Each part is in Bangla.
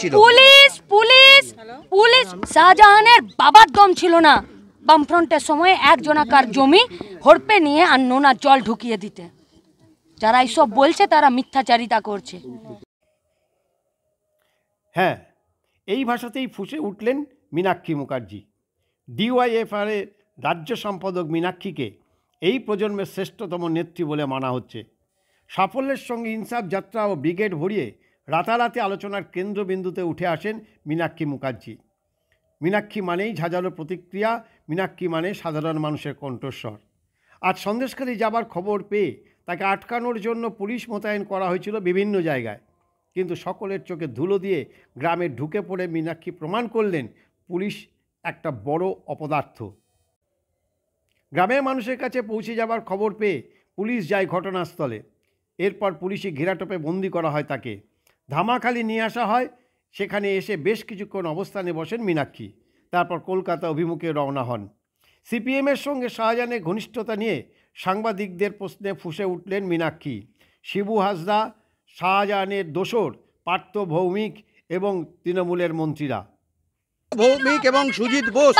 ছিল? পুলিশ পুলিশ পুলিশ শাহজাহানের বাবার দম ছিল না বামফ্রন্টের সময় একজনাকার জমি হড়পে নিয়ে আর নোনা জল ঢুকিয়ে দিতে। যারা এইসব বলছে তারা মিথ্যাচারিতা করছে। হ্যাঁ, এই ভাষাতেই ফুঁসে উঠলেন মীনাক্ষী মুখার্জি। ডিওয়াইএফআর এর রাজ্য সম্পাদক মীনাক্ষীকে এই প্রজন্মের শ্রেষ্ঠতম নেত্রী বলে মানা হচ্ছে। সাফল্যের সঙ্গে ইনসাফ যাত্রা ও ব্রিগেড ভরিয়ে রাতারাতি আলোচনার কেন্দ্রবিন্দুতে উঠে আসেন মীনাক্ষী মুখার্জি। মীনাক্ষী মানেই ঝাঁঝালো প্রতিক্রিয়া, মীনাক্ষী মানে সাধারণ মানুষের কণ্ঠস্বর। আজ সন্দেশখালী যাবার খবর পেয়ে তাকে আটকানোর জন্য পুলিশ মোতায়েন করা হয়েছিল বিভিন্ন জায়গায়, কিন্তু সকলের চোখে ধুলো দিয়ে গ্রামে ঢুকে পড়ে মীনাক্ষী প্রমাণ করলেন পুলিশ একটা বড় অপদার্থ। গ্রামের মানুষের কাছে পৌঁছে যাবার খবর পেয়ে পুলিশ যায় ঘটনাস্থলে। এরপর পুলিশি ঘেরাটোপে বন্দি করা হয় তাকে। ধামাখালি নিয়ে আসা হয়, সেখানে এসে বেশ কিছুক্ষণ অবস্থানে বসেন মীনাক্ষী। তারপর কলকাতা অভিমুখে রওনা হন। সিপিএমের সঙ্গে শাহজাহানের ঘনিষ্ঠতা নিয়ে সাংবাদিকদের প্রশ্নে ফুঁসে উঠলেন মীনাক্ষী। শিবু হাসদা, শাহজাহানের দোসর পার্থ ভৌমিক এবং তৃণমূলের মন্ত্রীরা। ভৌমিক এবং সুজিত বোস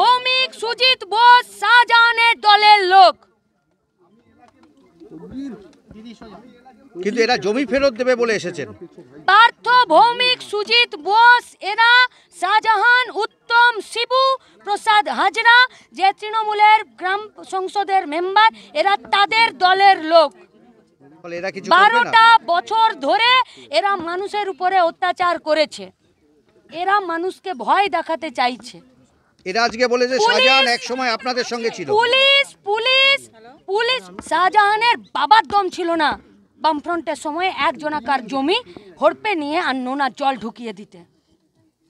ভৌমিক সুজিত বোস শাহজাহানের দলের লোক, কিন্তু এরা জমি ফেরত দেবে বলে এসেছেন। পার্থ ভৌমিক সুজিত বোস এরা শাহজাহান, উত্তম, শিবু প্রসাদ হাজরা যে তৃণমূলের গ্রাম সংসদের মেম্বার, এরা তাদের দলের লোক। 12টা বছর ধরে এরা মানুষের উপরে অত্যাচার করেছে, এরা মানুষকে ভয় দেখাতে চাইছে। এরা আজকে বলে যে শাহজাহান এক সময় আপনাদের সঙ্গে ছিল। পুলিশ পুলিশ পুলিশ শাহজাহানের বাবার দম ছিল না বামফ্রন্টের সময় একজনাকার জমি হড়পে নিয়ে আর নোনা জল ঢুকিয়ে দিতে।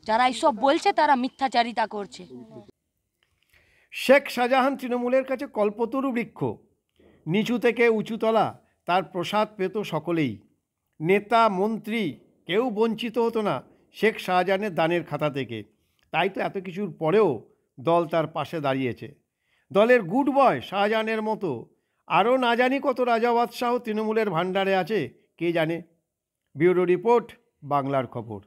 যারা এইসব বলছে তারা মিথ্যাচারিতা করছে। শেখ শাহজাহান তৃণমূলের কাছে কল্পতরু বৃক্ষ। নিচু থেকে উঁচুতলা তার প্রসাদ পেত সকলেই। নেতা মন্ত্রী কেউ বঞ্চিত হতো না শেখ শাহজাহানের দানের খাতা থেকে। তাই তো এত কিছুর পরেও দল তার পাশে দাঁড়িয়েছে। দলের গুড বয় শাহজাহানের মতো আরও না জানি কত রাজা বাদশাহ তৃণমূলের ভাণ্ডারে আছে কে জানে। ব্যুরো রিপোর্ট, বাংলার খবর।